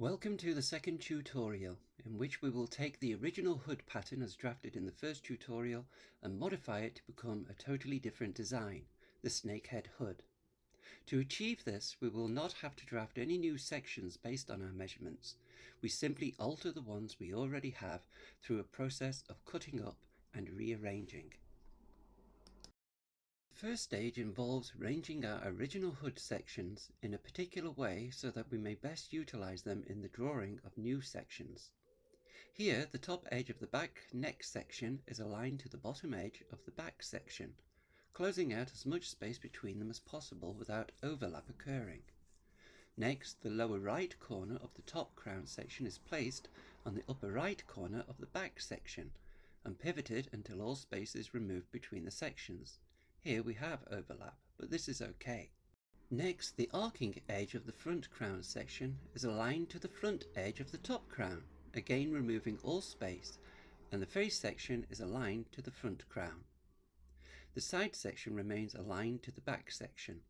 Welcome to the second tutorial, in which we will take the original hood pattern as drafted in the first tutorial and modify it to become a totally different design, the Snakehead Hood. To achieve this, we will not have to draft any new sections based on our measurements. We simply alter the ones we already have through a process of cutting up and rearranging. The first stage involves arranging our original hood sections in a particular way so that we may best utilize them in the drawing of new sections. Here, the top edge of the back neck section is aligned to the bottom edge of the back section, closing out as much space between them as possible without overlap occurring. Next, the lower right corner of the top crown section is placed on the upper right corner of the back section and pivoted until all space is removed between the sections. Here we have overlap, but this is okay. Next, the arcing edge of the front crown section is aligned to the front edge of the top crown, again removing all space, and the face section is aligned to the front crown. The side section remains aligned to the back section.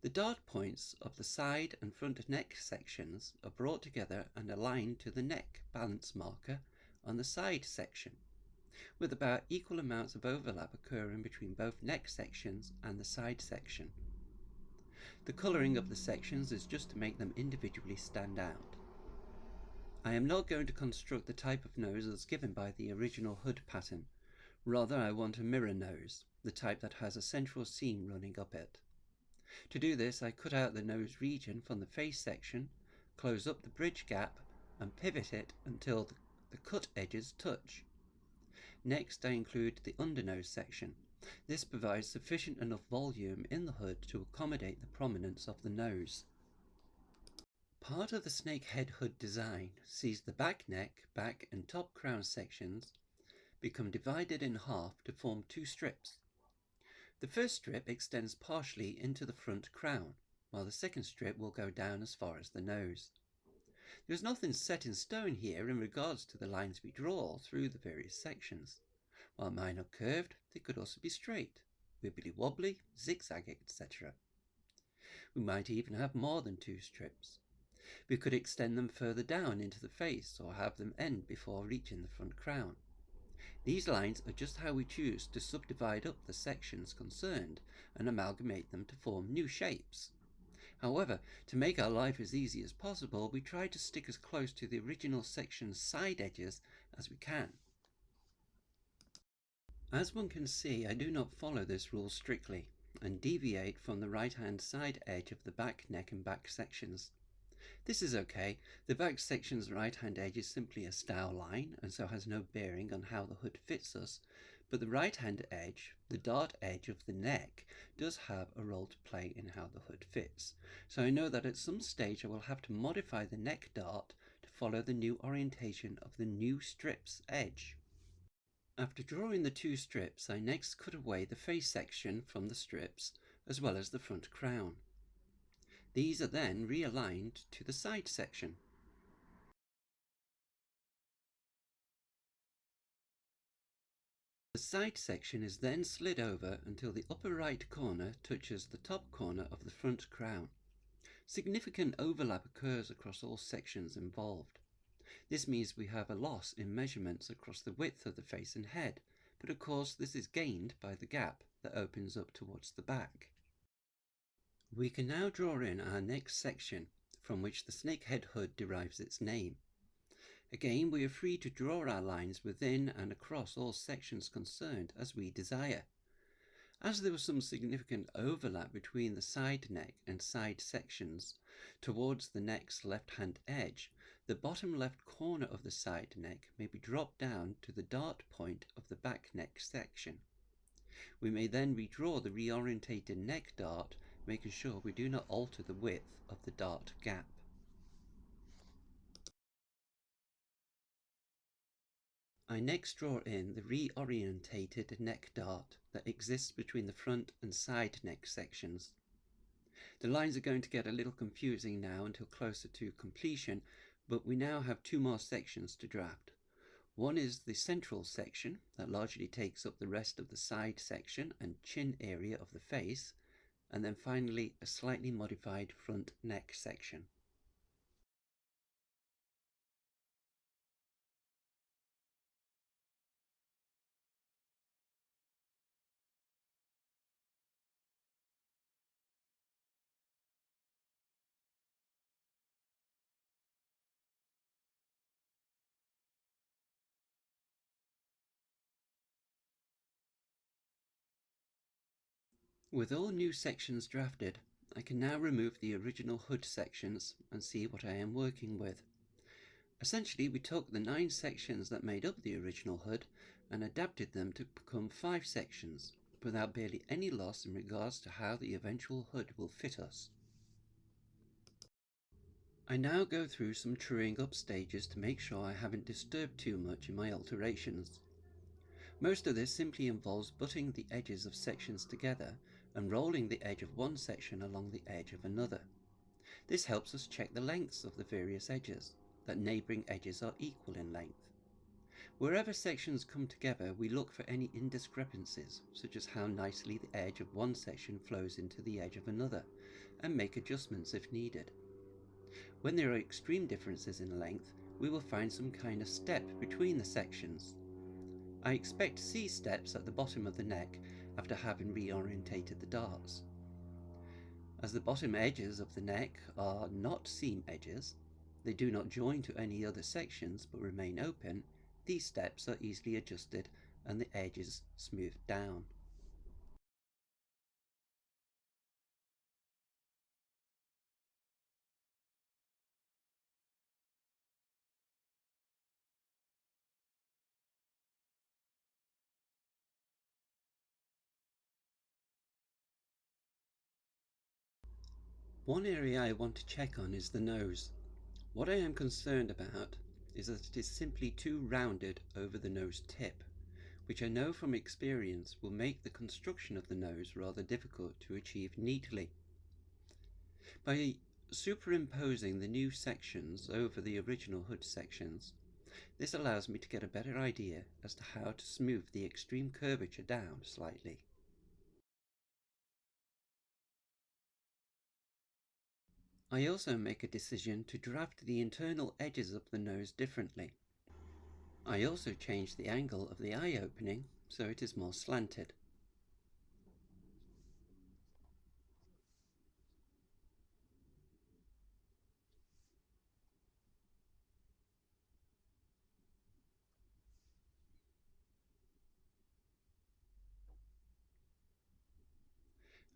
The dart points of the side and front neck sections are brought together and aligned to the neck balance marker on the side section, with about equal amounts of overlap occurring between both neck sections and the side section. The colouring of the sections is just to make them individually stand out. I am not going to construct the type of nose as given by the original hood pattern. Rather, I want a mirror nose, the type that has a central seam running up it. To do this, I cut out the nose region from the face section, close up the bridge gap, and pivot it until the cut edges touch. Next, I include the undernose section. This provides sufficient enough volume in the hood to accommodate the prominence of the nose. Part of the Snakehead Hood design sees the back neck, back and top crown sections become divided in half to form two strips. The first strip extends partially into the front crown, while the second strip will go down as far as the nose. There is nothing set in stone here in regards to the lines we draw through the various sections. While mine are curved, they could also be straight, wibbly-wobbly, zigzag, etc. We might even have more than two strips. We could extend them further down into the face or have them end before reaching the front crown. These lines are just how we choose to subdivide up the sections concerned and amalgamate them to form new shapes. However, to make our life as easy as possible, we try to stick as close to the original section's side edges as we can. As one can see, I do not follow this rule strictly and deviate from the right-hand side edge of the back neck and back sections. This is okay. The back section's right-hand edge is simply a style line and so has no bearing on how the hood fits us, but the right-hand edge, the dart edge of the neck, does have a role to play in how the hood fits. So I know that at some stage I will have to modify the neck dart to follow the new orientation of the new strip's edge. After drawing the two strips, I next cut away the face section from the strips as well as the front crown. These are then realigned to the side section. The side section is then slid over until the upper right corner touches the top corner of the front crown. Significant overlap occurs across all sections involved. This means we have a loss in measurements across the width of the face and head, but of course this is gained by the gap that opens up towards the back. We can now draw in our next section, from which the Snakehead Hood derives its name. Again, we are free to draw our lines within and across all sections concerned as we desire. As there was some significant overlap between the side neck and side sections towards the neck's left-hand edge, the bottom left corner of the side neck may be dropped down to the dart point of the back neck section. We may then redraw the reorientated neck dart, making sure we do not alter the width of the dart gap. I next draw in the reorientated neck dart that exists between the front and side neck sections. The lines are going to get a little confusing now until closer to completion, but we now have two more sections to draft. One is the central section that largely takes up the rest of the side section and chin area of the face, and then finally a slightly modified front neck section. With all new sections drafted, I can now remove the original hood sections and see what I am working with. Essentially, we took the 9 sections that made up the original hood and adapted them to become 5 sections, without barely any loss in regards to how the eventual hood will fit us. I now go through some truing up stages to make sure I haven't disturbed too much in my alterations. Most of this simply involves butting the edges of sections together and rolling the edge of one section along the edge of another. This helps us check the lengths of the various edges, that neighbouring edges are equal in length. Wherever sections come together, we look for any indiscrepancies, such as how nicely the edge of one section flows into the edge of another, and make adjustments if needed. When there are extreme differences in length, we will find some kind of step between the sections. I expect to see steps at the bottom of the neck after having reorientated the darts. As the bottom edges of the neck are not seam edges, they do not join to any other sections but remain open, these steps are easily adjusted and the edges smoothed down. One area I want to check on is the nose. What I am concerned about is that it is simply too rounded over the nose tip, which I know from experience will make the construction of the nose rather difficult to achieve neatly. By superimposing the new sections over the original hood sections, this allows me to get a better idea as to how to smooth the extreme curvature down slightly. I also make a decision to draft the internal edges of the nose differently. I also change the angle of the eye opening so it is more slanted.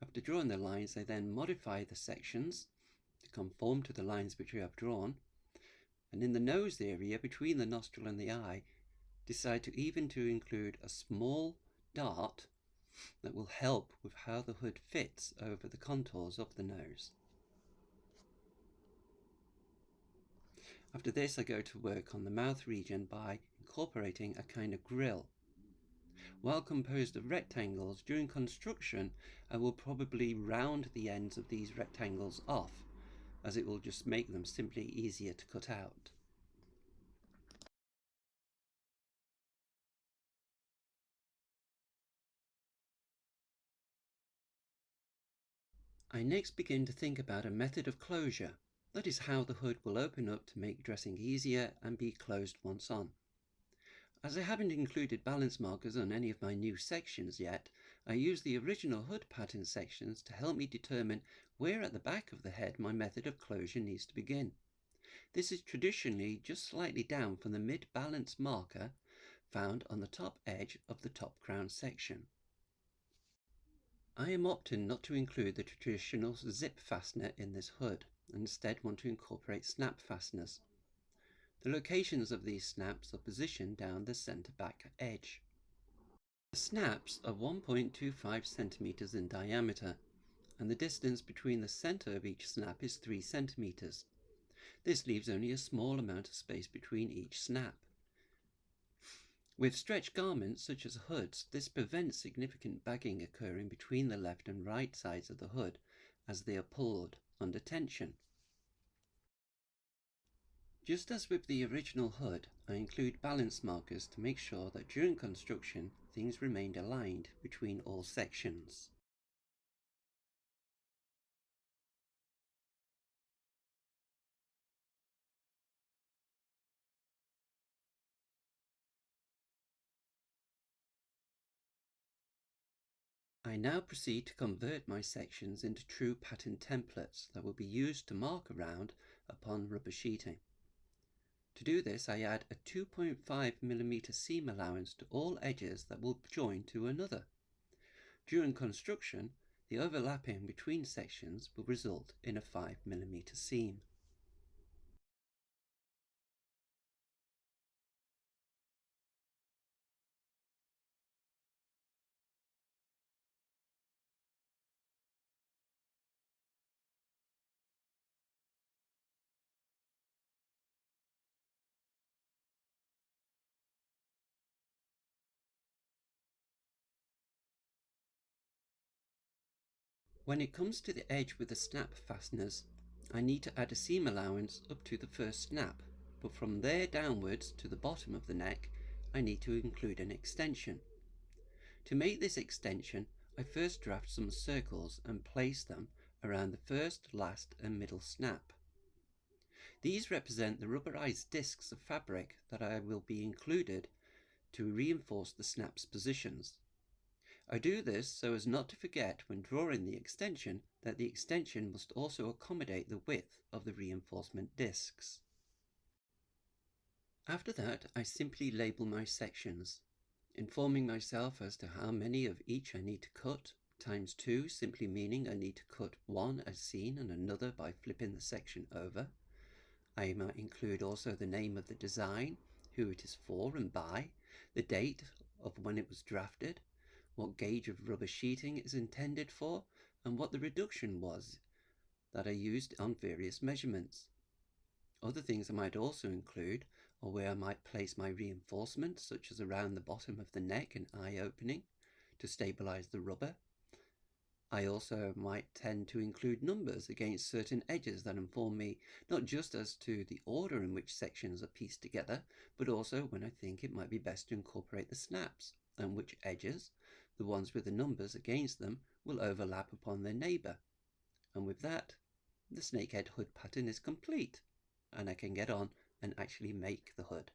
After drawing the lines, I then modify the sections to conform to the lines which we have drawn, and in the nose area between the nostril and the eye, decide to include a small dart that will help with how the hood fits over the contours of the nose. After this, I go to work on the mouth region by incorporating a kind of grill. While composed of rectangles, during construction I will probably round the ends of these rectangles off, as it will just make them simply easier to cut out. I next begin to think about a method of closure, that is how the hood will open up to make dressing easier and be closed once on. As I haven't included balance markers on any of my new sections yet, I use the original hood pattern sections to help me determine where at the back of the head my method of closure needs to begin. This is traditionally just slightly down from the mid-balance marker found on the top edge of the top crown section. I am opting not to include the traditional zip fastener in this hood, and instead want to incorporate snap fasteners. The locations of these snaps are positioned down the centre back edge. The snaps are 1.25 centimeters in diameter, and the distance between the centre of each snap is 3 centimeters. This leaves only a small amount of space between each snap. With stretch garments such as hoods, this prevents significant bagging occurring between the left and right sides of the hood as they are pulled under tension. Just as with the original hood, I include balance markers to make sure that during construction things remained aligned between all sections. I now proceed to convert my sections into true pattern templates that will be used to mark around upon rubber sheeting. To do this, I add a 2.5mm seam allowance to all edges that will join to another. During construction, the overlapping between sections will result in a 5mm seam. When it comes to the edge with the snap fasteners, I need to add a seam allowance up to the first snap, but from there downwards to the bottom of the neck, I need to include an extension. To make this extension, I first draft some circles and place them around the first, last and middle snap. These represent the rubberized discs of fabric that I will be included to reinforce the snap's positions. I do this so as not to forget when drawing the extension that the extension must also accommodate the width of the reinforcement discs. After that, I simply label my sections, informing myself as to how many of each I need to cut, times 2 simply meaning I need to cut one as seen and another by flipping the section over. I might include also the name of the design, who it is for and by, the date of when it was drafted, what gauge of rubber sheeting it is intended for, and what the reduction was that I used on various measurements. Other things I might also include are where I might place my reinforcements, such as around the bottom of the neck and eye opening to stabilize the rubber. I also might tend to include numbers against certain edges that inform me not just as to the order in which sections are pieced together, but also when I think it might be best to incorporate the snaps, and which edges, the ones with the numbers against them, will overlap upon their neighbour. And with that, the Snakehead Hood pattern is complete, and I can get on and actually make the hood.